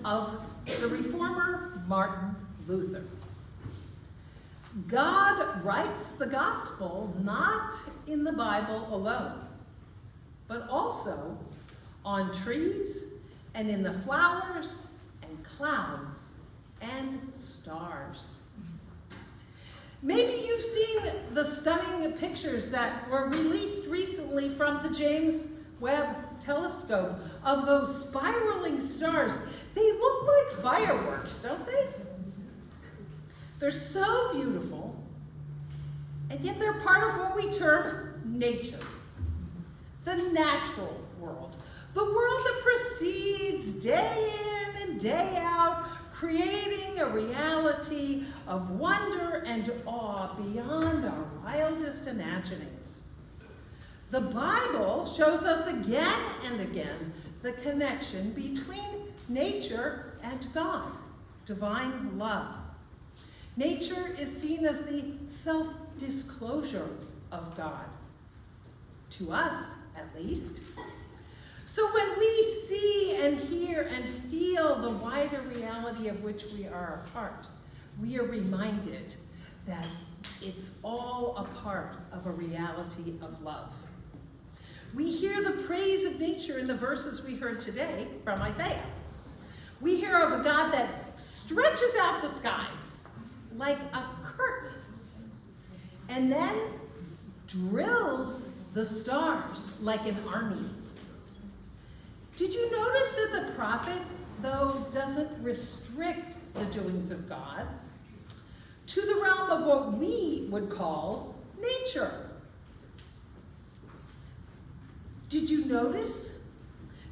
of the reformer Martin Luther. God writes the gospel not in the Bible alone, but also on trees and in the flowers and clouds and stars. Maybe you've seen the stunning pictures that were released recently from the James Webb Telescope of those spiraling stars. They look like fireworks, don't they? They're so beautiful, and yet they're part of what we term nature, the natural world, the world that proceeds day in and day out, creating a reality of wonder and awe beyond our wildest imaginings. The Bible shows us again and again the connection between nature and God, divine love. Nature is seen as the self-disclosure of God, to us at least. So when we see and hear and feel the wider reality of which we are a part, we are reminded that it's all a part of a reality of love. We hear the praise of nature in the verses we heard today from Isaiah. We hear of a God that stretches out the skies like a curtain and then drills the stars like an army. Did you notice that the prophet, though, doesn't restrict the doings of God to the realm of what we would call nature? Did you notice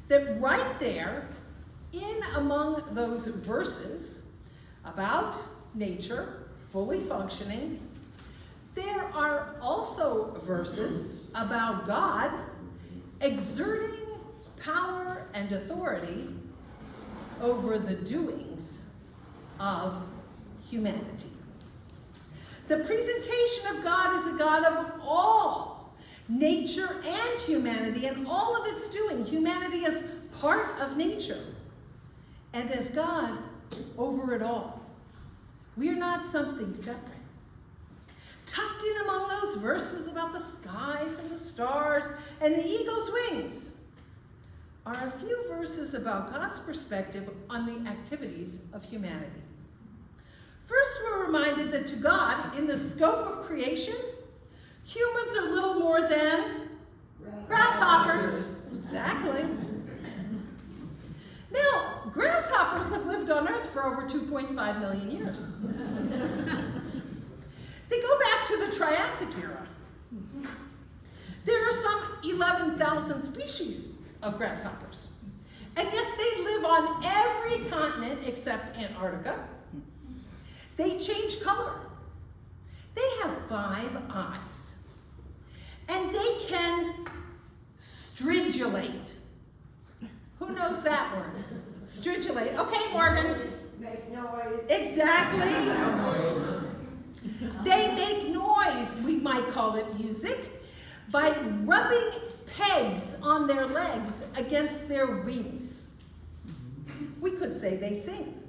that right there, in among those verses about nature fully functioning, there are also verses about God exerting power and authority over the doings of humanity. The presentation of God is a God of all, nature and humanity, and all of its doing. Humanity is part of nature, and as God over it all. We are not something separate. Tucked in among those verses about the skies and the stars and the eagle's wings are a few verses about God's perspective on the activities of humanity. First, we're reminded that to God, in the scope of creation, humans are little more than grasshoppers. Exactly. Now, grasshoppers have lived on Earth for over 2.5 million years. They go back to the Triassic era. There are some 11,000 species of grasshoppers. And yes, they live on every continent except Antarctica. They change color. They have 5 eyes. And they can stridulate. Who knows that word? Stridulate. Okay, Morgan. Make noise. Exactly. They make noise, we might call it music, by rubbing pegs on their legs against their wings. We could say they sing.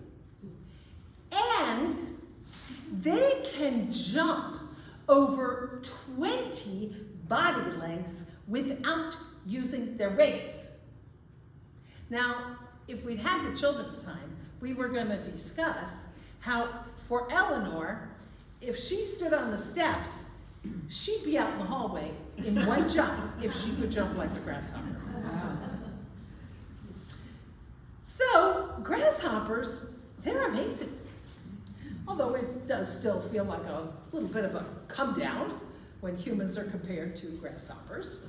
And they can jump over 20 body lengths without using their wings. Now, if we'd had the children's time, we were going to discuss how, for Eleanor, if she stood on the steps, she'd be out in the hallway in one jump if she could jump like a grasshopper. So, grasshoppers, they're amazing. Although it does still feel like a little bit of a come down when humans are compared to grasshoppers.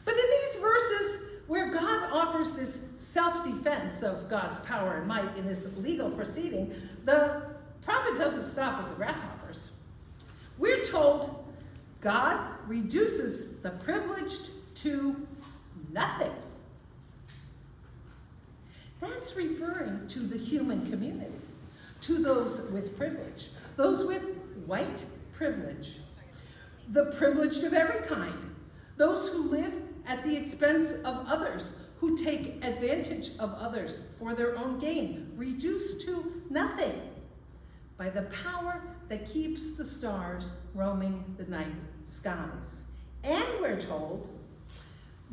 But in these verses, where God offers this self-defense of God's power and might in this legal proceeding, the prophet doesn't stop with the grasshoppers. We're told God reduces the privileged to nothing. That's referring to the human community, to those with privilege, those with white privilege, the privileged of every kind, those who live at the expense of others, who take advantage of others for their own gain, reduced to nothing by the power that keeps the stars roaming the night skies. And we're told,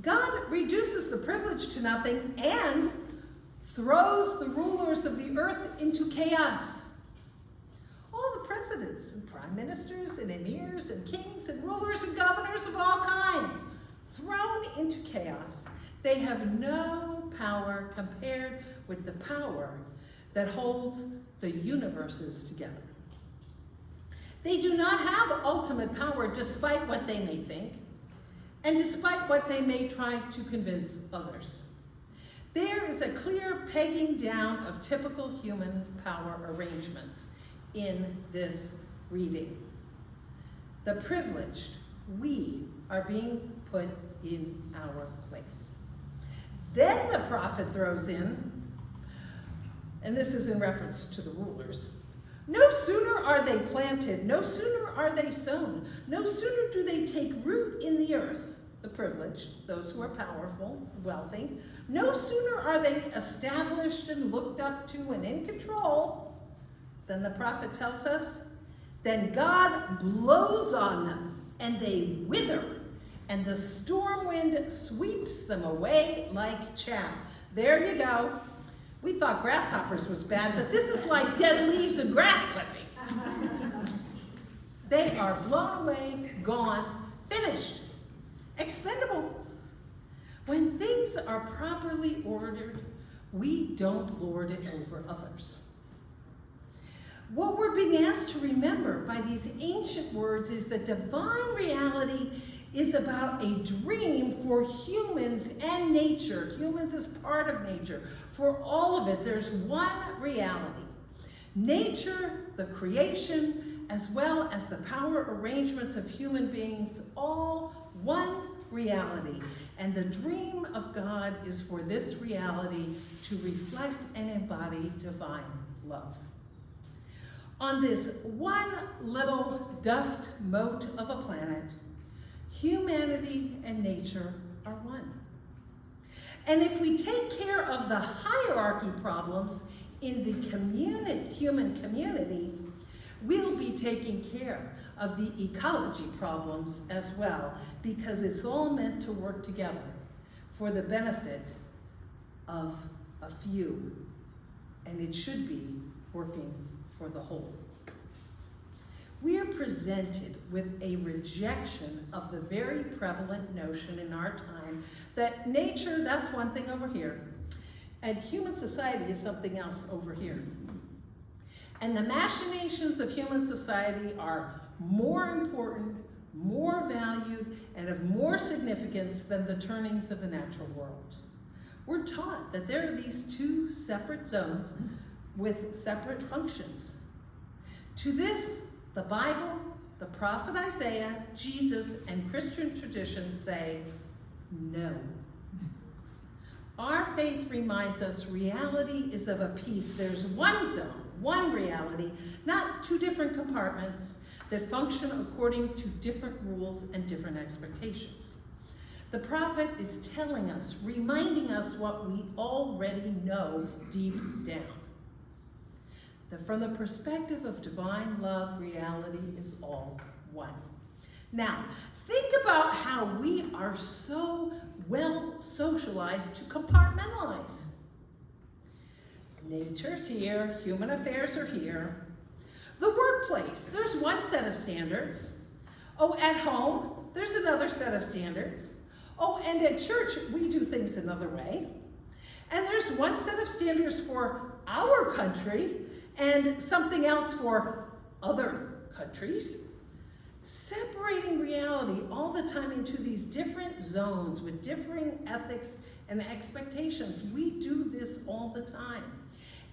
God reduces the privilege to nothing and throws the rulers of the earth into chaos. All the presidents and prime ministers and emirs and kings and rulers and governors of all kinds, thrown into chaos. They have no power compared with the power that holds the universes together. They do not have ultimate power despite what they may think and despite what they may try to convince others. There is a clear pegging down of typical human power arrangements in this reading. The privileged, we are being put in our place. Then the prophet throws in, and this is in reference to the rulers, no sooner are they planted, no sooner are they sown, no sooner do they take root in the earth, the privileged, those who are powerful, wealthy, no sooner are they established and looked up to and in control, than the prophet tells us, then God blows on them and they wither, and the storm wind sweeps them away like chaff. There you go. We thought grasshoppers was bad, but this is like dead leaves and grass clippings. They are blown away, gone, finished, expendable. When things are properly ordered, we don't lord it over others. What we're being asked to remember by these ancient words is that divine reality is about a dream for humans and nature. Humans as part of nature. For all of it, there's one reality. Nature, the creation, as well as the power arrangements of human beings, all one reality. And the dream of God is for this reality to reflect and embody divine love. On this one little dust mote of a planet, humanity and nature are one. And if we take care of the hierarchy problems in the human community, we'll be taking care of the ecology problems as well, because it's all meant to work together for the benefit of a few, and it should be working for the whole. We are presented with a rejection of the very prevalent notion in our time that nature, that's one thing over here, and human society is something else over here. And the machinations of human society are more important, more valued, and of more significance than the turnings of the natural world. We're taught that there are these two separate zones with separate functions. To this, the Bible, the prophet Isaiah, Jesus, and Christian traditions say no. Our faith reminds us reality is of a piece. There's one zone, one reality, not two different compartments that function according to different rules and different expectations. The prophet is telling us, reminding us what we already know deep down. That from the perspective of divine love, reality is all one. Now, think about how we are so well socialized to compartmentalize. Nature's here, human affairs are here. The workplace, there's one set of standards. Oh, at home, there's another set of standards. Oh, and at church, we do things another way. And there's one set of standards for our country, and something else for other countries, separating reality all the time into these different zones with differing ethics and expectations. We do this all the time.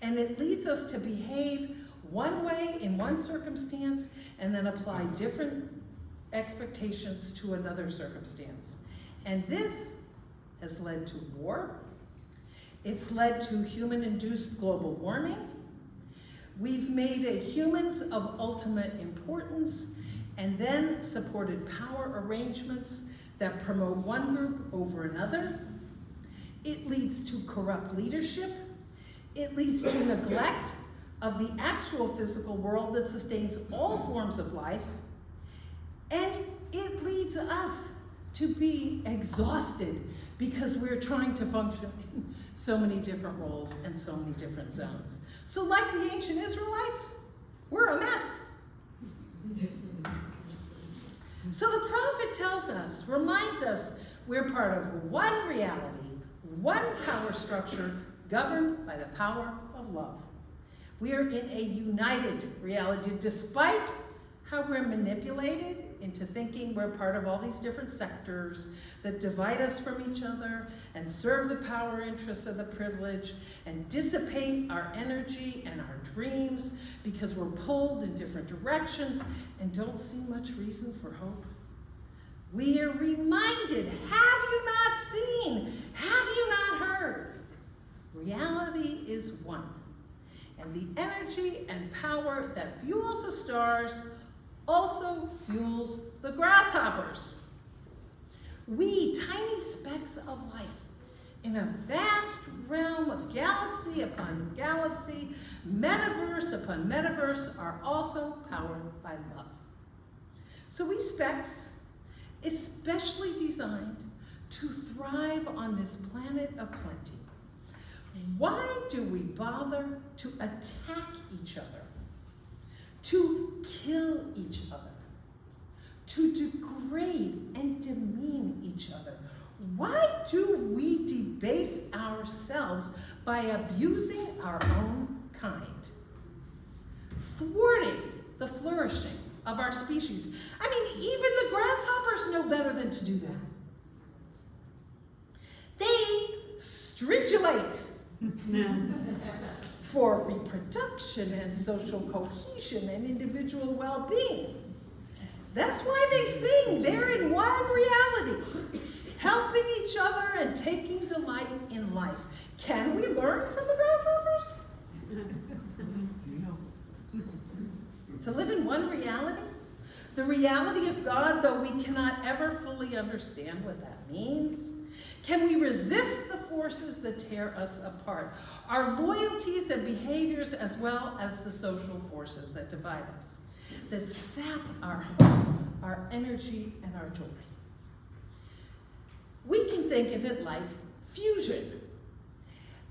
And it leads us to behave one way in one circumstance and then apply different expectations to another circumstance. And this has led to war. It's led to human-induced global warming. We've made humans of ultimate importance and then supported power arrangements that promote one group over another. It leads to corrupt leadership. It leads to neglect of the actual physical world that sustains all forms of life. And it leads us to be exhausted because we're trying to function in so many different roles and so many different zones. So like the ancient Israelites, we're a mess. So the prophet tells us, reminds us, we're part of one reality, one power structure governed by the power of love. We are in a united reality despite how we're manipulated into thinking we're part of all these different sectors that divide us from each other and serve the power interests of the privileged and dissipate our energy and our dreams because we're pulled in different directions and don't see much reason for hope. We are reminded, have you not seen? Have you not heard? Reality is one. And the energy and power that fuels the stars also fuels the grasshoppers. We, tiny specks of life, in a vast realm of galaxy upon galaxy, metaverse upon metaverse, are also powered by love. So we specks, especially designed to thrive on this planet of plenty. Why do we bother to attack each other, to kill each other, to degrade and demean each other? Why do we debase ourselves by abusing our own kind, thwarting the flourishing of our species? I mean, even the grasshoppers know better than to do that. They stridulate for reproduction and social cohesion and individual well-being. That's why they sing. They're in one reality, helping each other and taking delight in life. Can we learn from the grasshoppers? To live in one reality? The reality of God, though we cannot ever fully understand what that means. Can we resist the forces that tear us apart? Our loyalties and behaviors, as well as the social forces that divide us, that sap our hope, our energy, and our joy. We can think of it like fusion.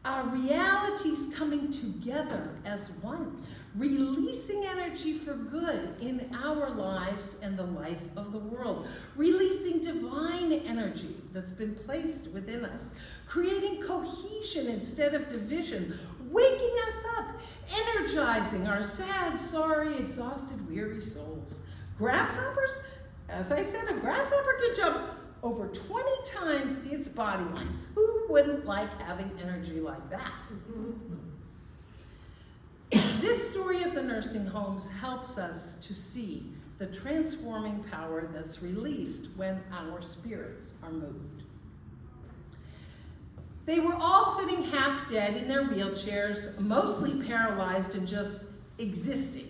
Our realities coming together as one, releasing energy for good in our lives and the life of the world, releasing divine energy that's been placed within us, creating cohesion instead of division, waking us up, energizing our sad, sorry, exhausted, weary souls. Grasshoppers, as I said, a grasshopper can jump over 20 times its body length. Who wouldn't like having energy like that? This story of the nursing homes helps us to see the transforming power that's released when our spirits are moved. They were all sitting half dead in their wheelchairs, mostly paralyzed and just existing.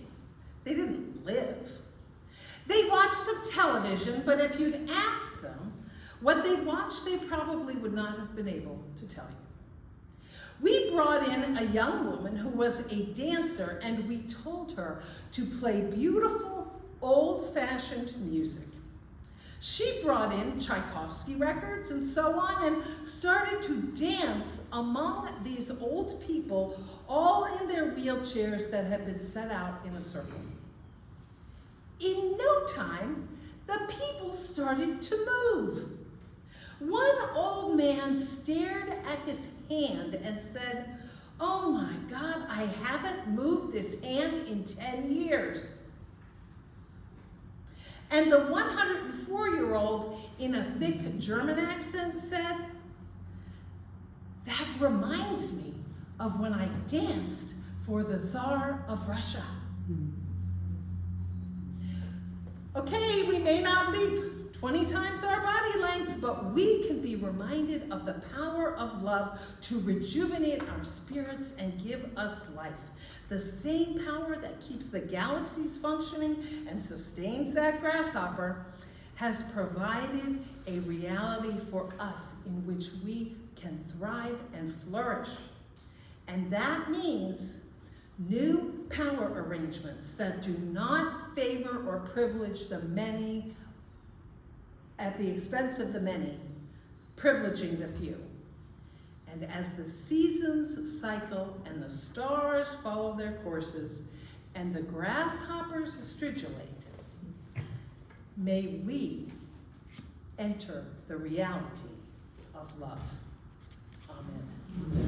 They didn't live. They watched some television, but if you'd ask them what they watched, they probably would not have been able to tell you. We brought in a young woman who was a dancer, and we told her to play beautiful, old-fashioned music. She brought in Tchaikovsky records and so on, and started to dance among these old people, all in their wheelchairs that had been set out in a circle. In no time, the people started to move. One old man stared at his hand and said, "Oh my God, I haven't moved this hand in 10 years. And the 104-year-old in a thick German accent said, "That reminds me of when I danced for the Tsar of Russia." Okay, we may not leap 20 times our body length, but we can be reminded of the power of love to rejuvenate our spirits and give us life. The same power that keeps the galaxies functioning and sustains that grasshopper has provided a reality for us in which we can thrive and flourish. And that means new power arrangements that do not favor or privilege the many at the expense of the many, privileging the few. And as the seasons cycle and the stars follow their courses and the grasshoppers stridulate, may we enter the reality of love. Amen.